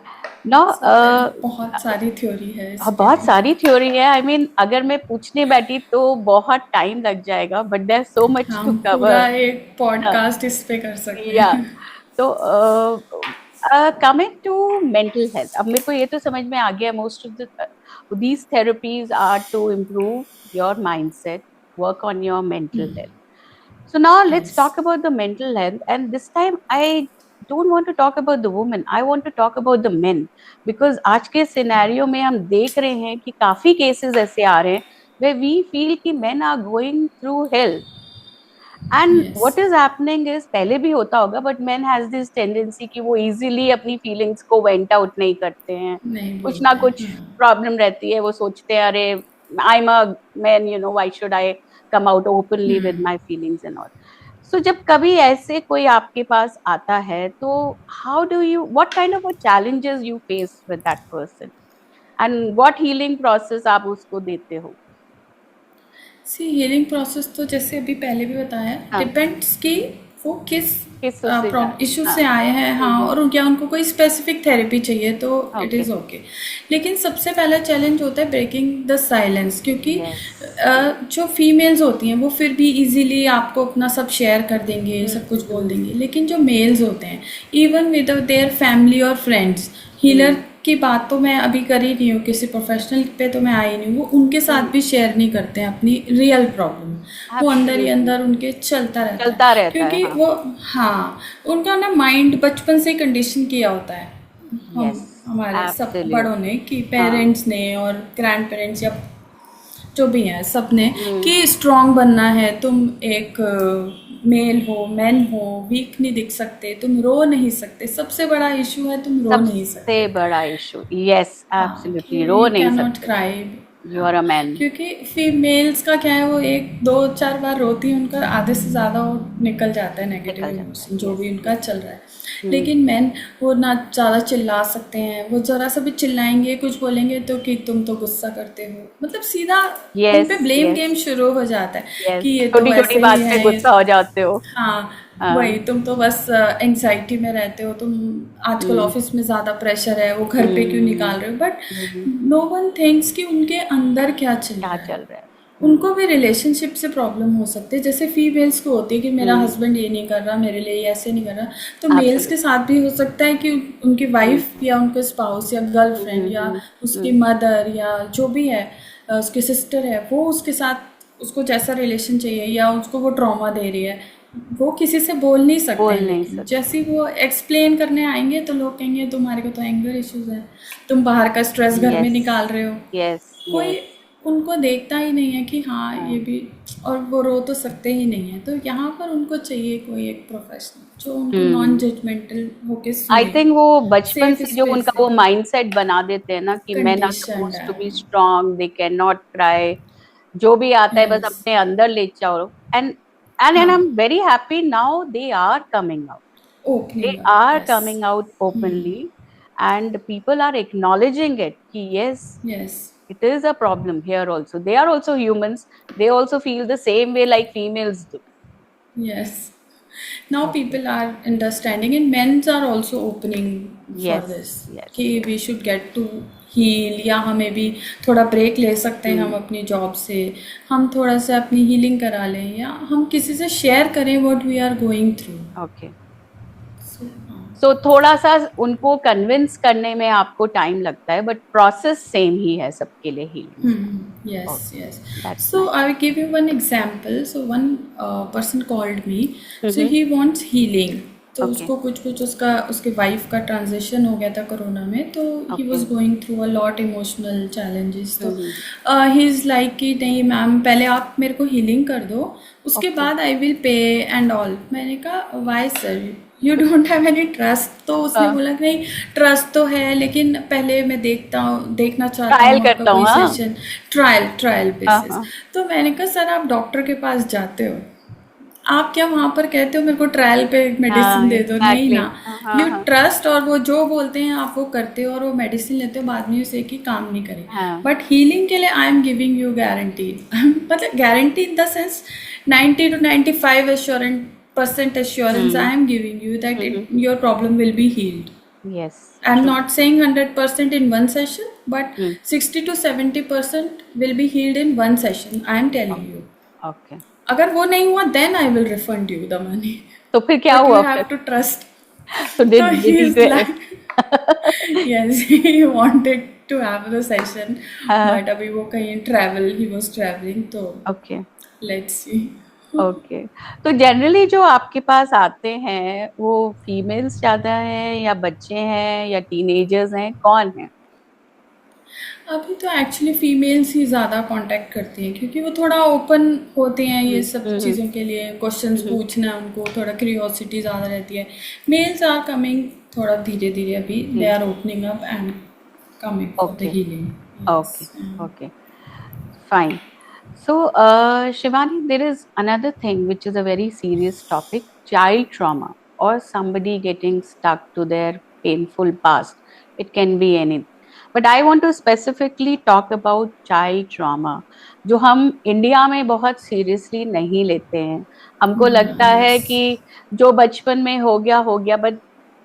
A: No,
B: बहुत सारी थ्योरी है इसके
A: बहुत
B: लिए.
A: सारी थ्योरी है. आई मीन अगर मैं पूछने बैठी तो बहुत टाइम लग जाएगा, but there so much to
B: हम पूरा
A: कवर.
B: एक पॉडकास्ट इस पे कर सकते
A: या
B: हैं.
A: तो कमिंग टू मेंटल हेल्थ, अब मेरे को ये तो समझ में आ गया, most of these therapies are to improve your mindset, work on your mental health. So now let's
B: yes.
A: talk about the mental health, and this time I don't want to talk about the women, I want to talk about the men, because आज के सिनेरियो में हम देख रहे हैं कि काफी केसेस ऐसे आ रहे हैं where we feel कि men are going through hell. And
B: yes.
A: What is happening is, पहले भी होता होगा, but man has this tendency कि वो इजीली अपनी फीलिंग्स को वेंट आउट नहीं करते हैं.
B: नहीं
A: कुछ ना
B: बोलते
A: कुछ
B: हैं. हाँ.
A: प्रॉब्लम रहती है, वो सोचते हैं अरे I am a man, you know, why should I come out openly with my feelings and all. So जब कभी ऐसे कोई आपके पास आता है, तो how do you, what kind of challenges you face with that person, and what healing process आप उसको देते हो?
B: सी हीलिंग प्रोसेस तो जैसे अभी पहले भी बताया,
A: हाँ,
B: डिपेंड्स कि वो किस
A: किस उससे जा.
B: इशू
A: हाँ.
B: से आए हैं. हाँ. और क्या उनको कोई स्पेसिफिक थेरेपी चाहिए तो इट
A: ओके.
B: Is okay. लेकिन सबसे पहला चैलेंज होता है ब्रेकिंग द साइलेंस, क्योंकि
A: यस.
B: जो फीमेल्स होती हैं वो फिर भी इजीली आपको अपना सब शेयर कर देंगे, सब कुछ बोल देंगे. लेकिन जो मेल्स होते हैं, इवन विद देयर फैमिली और फ्रेंड्स, हीलर की बात तो मैं अभी कर ही नहीं हूँ, किसी प्रोफेशनल पे तो मैं आई नहीं हूँ, वो उनके साथ भी शेयर नहीं करते हैं अपनी रियल प्रॉब्लम. वो अंदर ही
A: Absolutely.
B: अंदर उनके चलता रहता है,
A: चलता रहता है.
B: क्योंकि
A: हाँ.
B: वो, हाँ, उनका ना माइंड बचपन से कंडीशन किया होता है, हम
A: यस.
B: हमारे सब बड़ों
A: एब्सोल्युटली.
B: ने, कि
A: हाँ.
B: पेरेंट्स ने और ग्रैंड पेरेंट्स या जो भी हैं सब ने,
A: हम्म.
B: कि स्ट्रांग बनना है, तुम एक मेल हो, मैन हो, वीक नहीं दिख सकते, तुम रो नहीं सकते. सबसे बड़ा इशू है तुम रो नहीं
A: सबसे
B: सकते.
A: बड़ा इशू, यस
B: हाँ, कि
A: एब्सोल्युटली, रो
B: यू
A: नहीं
B: कैन नॉट
A: सकते.
B: Cry.
A: You are a man.
B: क्योंकि फीमेल्स का क्या है, वो एक दो चार बार रोती है, उनका आधे से ज़्यादा वो निकल जाता है नेगेटिव
A: निकल जाता
B: इमोशन
A: है,
B: जो
A: यस
B: भी उनका चल रहा है।
A: यस।
B: लेकिन मैन, वो ना ज़्यादा चिल्ला सकते हैं, वो ज़रा सा भी चिल्लाएंगे, कुछ बोलेंगे तो कि तुम तो गुस्सा करते हो, मतलब सीधा उन
A: यस
B: पे ब्लेम
A: यस
B: गेम शुरू हो जाता है
A: यस,
B: कि ये तो
A: छोटी छोटी
B: वैसे ही
A: बात पे
B: है ये।
A: गुस्सा हो जाते हो।
B: हाँ,
A: हाँ।
B: वही, तुम तो बस एंग्जाइटी में रहते हो, तुम आजकल
A: हम्म
B: ऑफिस में ज़्यादा प्रेशर है, वो घर पे क्यों
A: हम्म
B: निकाल रहे हो, but
A: hmm,
B: no one thinks कि उनके अंदर क्या चल
A: क्या
B: रहा है।
A: चल रहा है।
B: उनको भी रिलेशनशिप से प्रॉब्लम हो सकती है, जैसे फीमेल्स को होती है कि मेरा
A: हम्म,
B: हस्बैंड ये नहीं कर रहा, मेरे लिए ये ऐसे नहीं कर रहा, तो मेल्स के
A: एब्सोल्युटली।
B: साथ भी हो सकता है कि उनकी वाइफ या उनके स्पाउस या गर्लफ्रेंड या उसकी
A: हम्म,
B: मदर या जो भी है, उसकी सिस्टर है, वो उसके साथ उसको जैसा रिलेशन चाहिए या उसको वो ट्रॉमा दे रही है, वो किसी से बोल नहीं सकते
A: बोल
B: हैं।
A: नहीं
B: लेकिन
A: सकते।
B: जैसे ही वो एक्सप्लेन करने आएंगे तो लोग कहेंगे तुम्हारे को तो एंगर इश्यूज है, तुम बाहर का स्ट्रेस घर में
A: यस
B: निकाल रहे हो।
A: यस
B: कोई
A: यस।
B: उनको देखता ही नहीं है कि हाँ ये
A: हाँ।
B: भी, और वो रो तो सकते ही नहीं है, तो यहाँ पर उनको चाहिए कोई एक प्रोफेशनल जो उनको नॉन
A: हम्म।
B: जजमेंटल होके
A: आई
B: सुने,
A: थिंक वो बचपन
B: सेफ
A: से जो
B: स्पेस
A: उनका
B: दे।
A: वो माइंडसेट बना देते हैं ना कि men are
B: कंडीशनड
A: supposed
B: है।
A: to be strong, they cannot cry, जो भी आता है बस
B: यस।
A: अपने अंदर ले जाओ। एंड आई
B: हाँ,
A: am very happy now they are coming out, they
B: opening up,
A: are
B: yes.
A: coming out openly, and people are acknowledging it कि yes,
B: yes.
A: it is a problem here also, they are also humans, they also feel the same way like females do.
B: Yes, now
A: Okay.
B: people are understanding and men's are also opening for
A: Yes
B: this
A: yes
B: कि
A: yes.
B: we should get to heal, या हमें भी थोड़ा ब्रेक ले सकते हैं हम
A: Hmm.
B: अपनी जॉब से, हम थोड़ा सा अपनी हीलिंग करा लें, या हम किसी से शेयर करें what we are going through.
A: Okay.
B: So हाँ।
A: सो थोड़ा सा उनको कन्विंस करने में आपको टाइम लगता है, बट प्रोसेस सेम ही है सबके लिए हीलिंग का।
B: Yes,
A: okay,
B: yes.
A: That's
B: So
A: nice.
B: I will give you one example. So one person called me. So
A: hmm.
B: he wants healing. तो
A: ओके
B: उसको कुछ कुछ उसका उसके वाइफ का ट्रांजिशन हो गया था कोरोना में, तो he
A: okay.
B: Was going through a lot emotional challenges. तो
A: हम्म।
B: ही इज़ लाइक कि नहीं मैम, पहले आप मेरे को हीलिंग कर दो, उसके
A: ओके।
B: बाद I will pay and all. मैंने कहा why sir, you don't have any trust? तो उसने
A: हाँ,
B: बोला कि नहीं, ट्रस्ट तो है, लेकिन पहले मैं देखना चाहता
A: ट्रायल
B: हूँ आपका
A: करता हूँ।
B: कोई
A: हाँ
B: सेशन, ट्रायल ट्रायल
A: हाँ
B: बेसिस।
A: हाँ
B: तो मैंने कहा सर, आप डॉक्टर के पास जाते हो, आप क्या वहाँ पर कहते हो मेरे को ट्रायल पे मेडिसिन
A: हाँ,
B: दे दो? नहीं
A: एग्जैक्टली।
B: ना।
A: हाँ हाँ
B: यू
A: हाँ
B: ट्रस्ट, और वो जो बोलते हैं आप वो करते हो, और वो मेडिसिन लेते हो, बाद में उसे कि काम नहीं करे।
A: हाँ।
B: बट हीलिंग के लिए I am giving you guarantee मतलब guarantee in the sense 90 to 95 percent assurance
A: hmm
B: I am giving you that
A: hmm.
B: It your problem will be healed.
A: Yes.
B: I'm
A: true.
B: not saying 100% in one session, but
A: hmm.
B: 60 to 70% will be healed in one session. I am telling you.
A: Okay.
B: अगर वो नहीं हुआ, then I will refund you the money.
A: तो फिर क्या
B: But you
A: हुआ
B: have
A: फिर?
B: to trust.
A: तो
B: So
A: did
B: he
A: he
B: is like, yes, he wanted to have the session,
A: हाँ।
B: but अभी वो कहीं travel, he was traveling, तो
A: ओके
B: let's see.
A: ओके। तो जनरली जो आपके पास आते हैं वो फीमेल्स ज्यादा हैं या बच्चे हैं या टीनेजर्स हैं, कौन है?
B: अभी तो एक्चुअली फीमेल्स ही ज़्यादा कांटेक्ट करती हैं, क्योंकि वो थोड़ा ओपन होते हैं ये सब
A: हम्म
B: चीज़ों के लिए, क्वेश्चंस
A: हम्म
B: पूछना उनको थोड़ा क्यूरियोसिटी ज़्यादा रहती है। मेल्स आर कमिंग थोड़ा धीरे धीरे, अभी they
A: hmm.
B: Are opening up and coming for the
A: okay
B: healing.
A: Okay
B: yes.
A: Okay, fine. So, Shivani, there is another thing which is a very serious topic, child trauma, or somebody getting stuck to their painful past. It can be anything. But I want to specifically talk about child trauma, जो हम इंडिया में बहुत सीरियसली नहीं लेते हैं। हमको लगता है
B: यस।
A: कि जो बचपन में हो गया, बट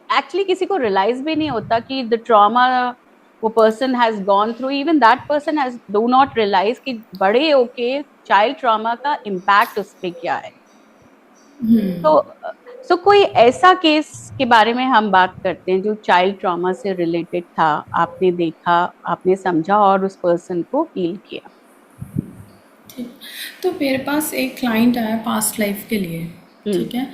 A: एक्चुअली किसी को रियलाइज भी नहीं होता कि द ट्रॉमा वो person has gone through, even that person has do not realize कि बड़े होके चाइल्ड ट्रॉमा का इम्पैक्ट उस पे क्या है। तो कोई ऐसा केस के बारे में हम बात करते हैं जो चाइल्ड ट्रॉमा से रिलेटेड था, आपने देखा, आपने समझा और उस पर्सन को हील किया।
B: ठीक। तो मेरे पास एक क्लाइंट आया पास्ट लाइफ के लिए।
A: हम्म।
B: ठीक है।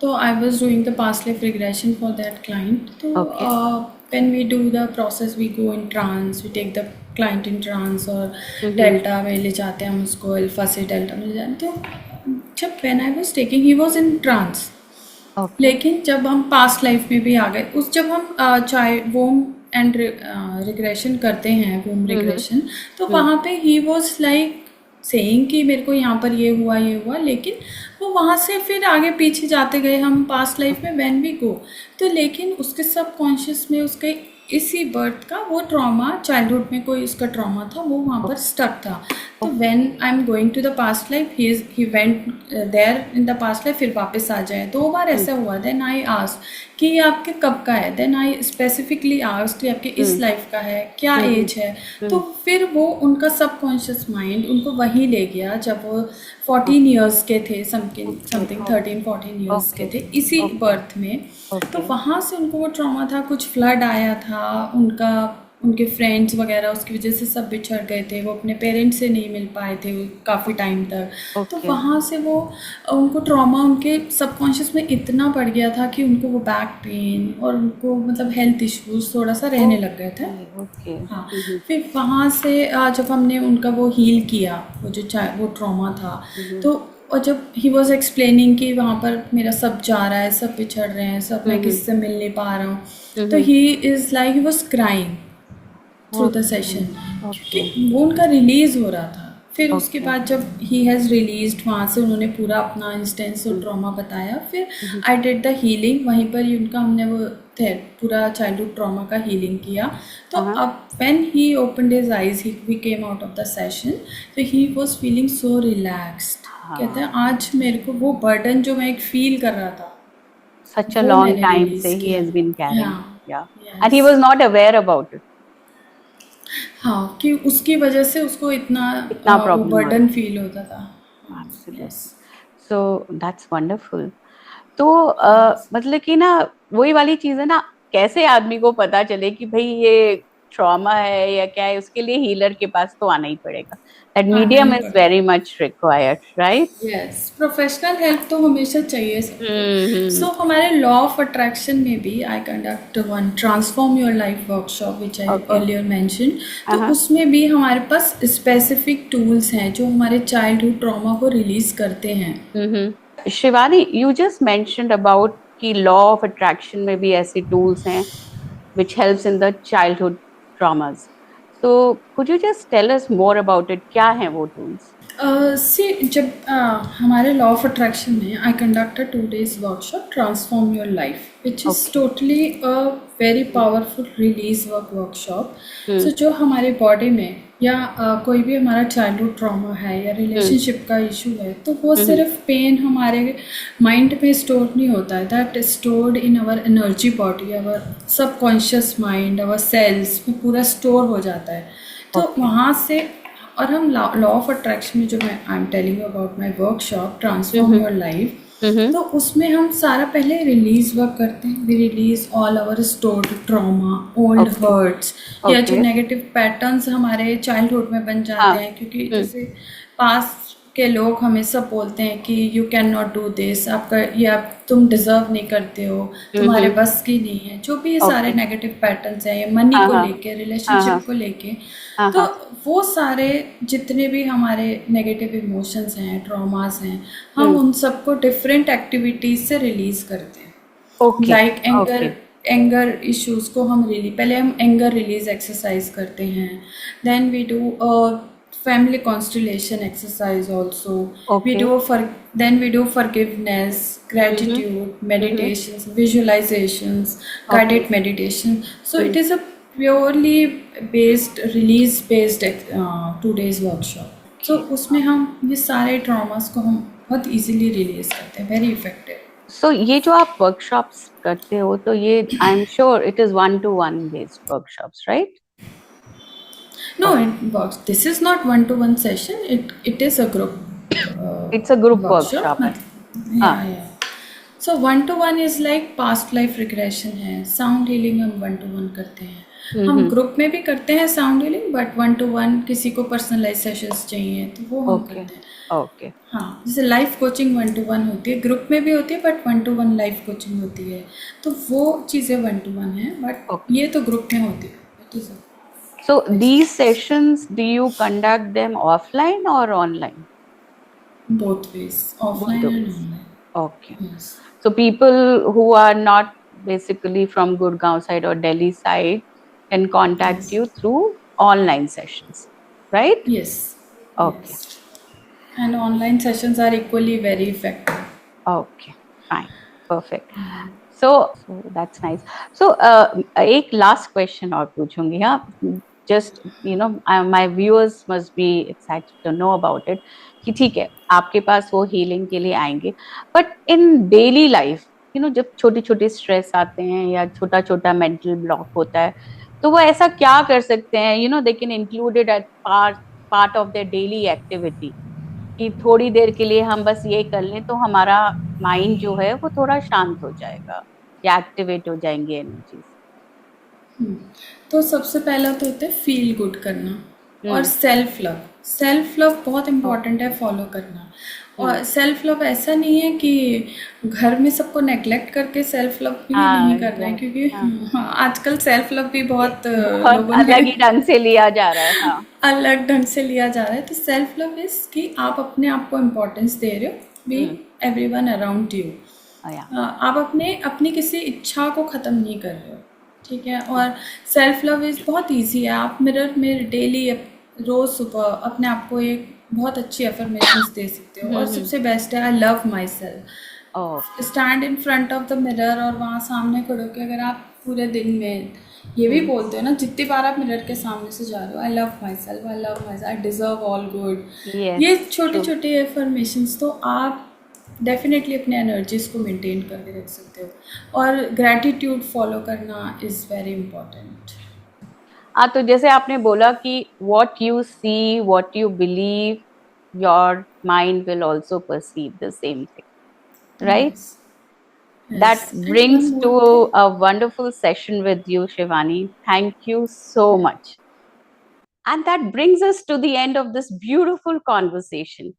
B: तो I was doing the past life regression for that client. तो
A: okay.
B: When we do the process we go in trance, we take the client in trance, और
A: हम्म।
B: डेल्टा में ले जाते हैं हम उसको, अल्फा से डेल्टा में ले जाते हैं। तो जब when I was taking, he was in trance.
A: Okay.
B: लेकिन जब हम पास्ट लाइफ में भी आ गए, उस जब हम चाहे वो एंड रिग्रेशन करते हैं, वूम
A: हम्म
B: रिग्रेशन, तो
A: हम्म
B: वहाँ पे ही वॉज लाइक सेइंग कि मेरे को यहाँ पर ये हुआ, लेकिन वो वहाँ से फिर आगे पीछे जाते गए हम पास्ट लाइफ में व्हेन वी गो, तो लेकिन उसके सब कॉन्शियस में उसके इसी बर्थ का वो ट्रॉमा, चाइल्डहुड में कोई उसका ट्रॉमा था, वो वहाँ पर स्टक था। तो when I am going to the past life, he went there in the past life, फिर वापस आ जाए, 2 बार ऐसा हुआ। देन आई आस्क्ड कि ये आपके कब का है, देन आई स्पेसिफिकली आस्क्ड कि आपके इस लाइफ का है, क्या एज है। तो फिर वो उनका सबकॉन्शियस माइंड उनको वहीं ले गया जब वो 14 ईयर्स के थे, समथिंग 13-14 ईयर्स के थे, इसी बर्थ में। तो वहाँ से उनको वो ट्रॉमा था, कुछ फ्लड आया था उनका, उनके फ्रेंड्स वगैरह उसकी वजह से सब बिछड़ गए थे, वो अपने पेरेंट्स से नहीं मिल पाए थे काफ़ी टाइम तक। तो
A: ओके
B: वहाँ से वो उनको ट्रॉमा उनके सबकॉन्शियस में इतना बढ़ गया था कि उनको वो बैक पेन और उनको मतलब हेल्थ इश्यूज थोड़ा सा रहने लग गए थे।
A: ओके
B: हाँ, फिर वहाँ से जब हमने उनका वो हील किया, वो ट्रॉमा था, तो और जब ही वॉज एक्सप्लेनिंग कि वहाँ पर मेरा सब जा रहा है, सब बिछड़ रहे हैं, सब मैं किससे मिल नहीं पा रहा हूँ, तो he is like he was crying through the session, क्योंकि वो उनका रिलीज हो रहा था। फिर उसके बाद जब ही हैज़ रिलीज्ड, वहाँ से उन्होंने पूरा अपना इंस्टेंस और ट्रॉमा बताया, फिर आई डिड द हीलिंग, वहीं पर ही उनका हमने वो पूरा चाइल्डहुड ट्रॉमा का हीलिंग किया। तो अब when he opened his eyes, he came out of the session, तो he was feeling so relaxed. कहते हैं आज मेरे को वो बर्डन जो मैं एक फील कर रहा था,
A: such a
B: वो
A: long
B: मैंने
A: time
B: रिलीज
A: say he
B: किया।
A: has been carrying.
B: हाँ,
A: Yeah. And he
B: yes,
A: was not aware about it.
B: हाँ, कि उसकी वजह से उसको इतना
A: इतना
B: वो
A: प्रॉब्लम हो
B: बर्डन फील होता था।
A: Absolutely.
B: Yes,
A: So that's wonderful. तो मतलब कि ना वही वाली चीज है ना, कैसे आदमी को पता चले कि भाई ये ट्रॉमा है या क्या है, उसके लिए हीलर के पास तो आना ही पड़ेगा. दैट
B: आना ही
A: मीडियम इज
B: पड़ता।
A: Very much required, right?
B: Yes, professional help तो हमेशा चाहिए सबको।
A: हम्म.
B: सो हमारे लॉ ऑफ अट्रैक्शन में भी आई conduct one transform your life workshop which I
A: okay.
B: Earlier mention. तो उसमें भी हमारे पास स्पेसिफिक टूल्स हैं जो हमारे चाइल्डहुड ट्रॉमा को रिलीज करते हैं।
A: Shivani, you just mentioned about कि law of attraction में भी ऐसे tools हैं which helps in the childhood traumas. So could you just tell us more about it? क्या हैं वो tools?
B: सी जब हमारे लॉ ऑफ अट्रैक्शन में I conduct a 2 days workshop transform your life which is
A: Okay.
B: Totally a very powerful release workshop.
A: Hmm.
B: So जो हमारे बॉडी में या कोई भी हमारा चाइल्डहुड ट्रॉमा है या रिलेशनशिप का इशू है, तो वो सिर्फ पेन हमारे माइंड में स्टोर नहीं होता है, that is stored in our energy body, our subconscious mind, our cells में पूरा स्टोर हो जाता है। तो वहाँ से, और हम लॉ ऑफ अट्रैक्शन में जो मैं I am telling you about my workshop transform your life, तो उसमें हम सारा पहले रिलीज वर्क करते हैं। We release all our stored trauma, old hurts, या जो
A: Okay.
B: नेगेटिव पैटर्न्स हमारे चाइल्डहुड में बन जाते हैं, क्योंकि जैसे पास के लोग हमें सब बोलते हैं कि you can not do this, आपका या तुम डिजर्व नहीं करते हो, तुम्हारे बस की नहीं है, जो भी ये सारे नेगेटिव पैटर्न्स हैं, ये मनी को लेके, रिलेशनशिप को लेके। तो वो सारे जितने भी हमारे नेगेटिव इमोशंस हैं, ट्रॉमास हैं, हम उन सबको डिफरेंट एक्टिविटीज से रिलीज करते हैं।
A: Okay.
B: लाइक एंगर इश्यूज को हम पहले हम एंगर रिलीज एक्सरसाइज करते हैं, then we do family constellation exercise also.
A: Okay.
B: We do forgiveness, gratitude, meditations, visualizations, guided meditation. So it is a purely release based 2 days workshop. So उसमें हम ये सारे ट्रॉमास को हम बहुत इजीली रिलीज करते हैं, वेरी इफेक्टिव।
A: So ये जो आप workshops करते हो, तो ये I'm sure it is 1-to-1 based workshops, right?
B: No, this is not one-to-one session. It is a group.
A: It's a group
B: workshop.
A: workshop.
B: Yeah. So one-to-one is like past life regression है, sound healing हम one-to-one करते हैं। हम ग्रुप में भी करते हैं साउंड हीलिंग, बट 1-to-1 किसी को पर्सनलाइज सेशंस चाहिए तो वो हम करते हैं।
A: Okay.
B: हाँ, जैसे लाइफ कोचिंग 1-to-1 होती है, ग्रुप में भी होती है, बट 1-to-1 लाइफ कोचिंग होती है, तो वो चीज़ें 1-to-1 है, बट ये तो ग्रुप में होती है।
A: So these sessions, do you conduct them offline or online?
B: Both ways, offline and online.
A: Okay.
B: Yes.
A: So people who are not basically from Gurgaon side or Delhi side, can contact
B: Yes.
A: you through online sessions, right?
B: Yes.
A: Okay.
B: Yes. And online sessions are equally very effective.
A: Okay, fine, perfect. So that's nice. So एक last question और पूछूंगी, हाँ, just my viewers must be excited to know about it, कि ठीक है आपके पास वो healing के लिए आएंगे, but in daily life जब छोटे छोटे स्ट्रेस आते हैं या छोटा छोटा मेंटल ब्लॉक होता है, तो वो ऐसा क्या कर सकते हैं, they can include it as part of their daily activity, कि थोड़ी देर के लिए हम बस ये कर लें तो हमारा माइंड जो है वो थोड़ा शांत हो जाएगा या एक्टिवेट हो जाएंगे एनर्जीज।
B: तो सबसे पहला तो होता है फील गुड करना और
A: हम्म।
B: सेल्फ लव बहुत
A: ओ।
B: इम्पॉर्टेंट है फॉलो करना।
A: हम्म।
B: और सेल्फ लव ऐसा नहीं है कि घर में सबको नेग्लेक्ट करके सेल्फ लव भी
A: हाँ
B: नहीं करना है,
A: एग्जैक्ट,
B: क्योंकि
A: हाँ,
B: हाँ, आजकल सेल्फ लव भी बहुत
A: बहुत
B: लोगों ने
A: अलग ही ढंग से लिया जा रहा है, हाँ।
B: अलग ढंग से लिया जा रहा है। तो सेल्फ लव इज कि आप अपने आप को इम्पोर्टेंस दे रहे हो, be
A: hmm.
B: Everyone around you.
A: या।
B: आप अपनी किसी इच्छा को ख़त्म नहीं कर रहे हो, ठीक है। और सेल्फ लव इज़ बहुत इजी है। आप मिरर में डेली रोज़ सुबह अपने आप को एक बहुत अच्छी अफर्मेशंस दे सकते हो। और
A: हम्म।
B: सबसे बेस्ट है, I love my
A: okay.
B: Self. Stand in front of the mirror और वहाँ सामने खड़े होकर अगर आप पूरे दिन में ये भी
A: हम्म।
B: बोलते हो ना, जितनी बार आप मिरर के सामने से जा रहे हो, I love my self, I love my self, I deserve all good,
A: yes.
B: ये छोटी
A: ट्रू।
B: छोटी एफर्मेशंस, तो आप डेफिनेटली अपने एनर्जीज को मेंटेन करके रख सकते हो। और ग्रैटिट्यूड फॉलो करना इज़ वेरी इम्पॉर्टेंट।
A: हाँ, तो जैसे आपने बोला कि what you see, what you believe, your mind will also perceive the same thing, right?
B: Yes.
A: That
B: yes and one
A: brings
B: more thing.
A: to a wonderful session with you, Shivani. Thank you so much. And that brings us to the end of this beautiful conversation.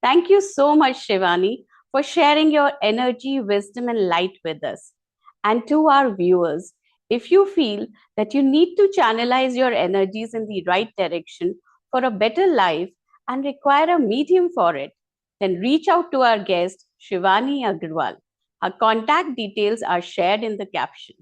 A: Thank you so much, Shivani, for sharing your energy, wisdom, and light with us. And to our viewers, if you feel that you need to channelize your energies in the right direction for a better life and require a medium for it, then reach out to our guest, Shivani Agrawal. Her contact details are shared in the caption.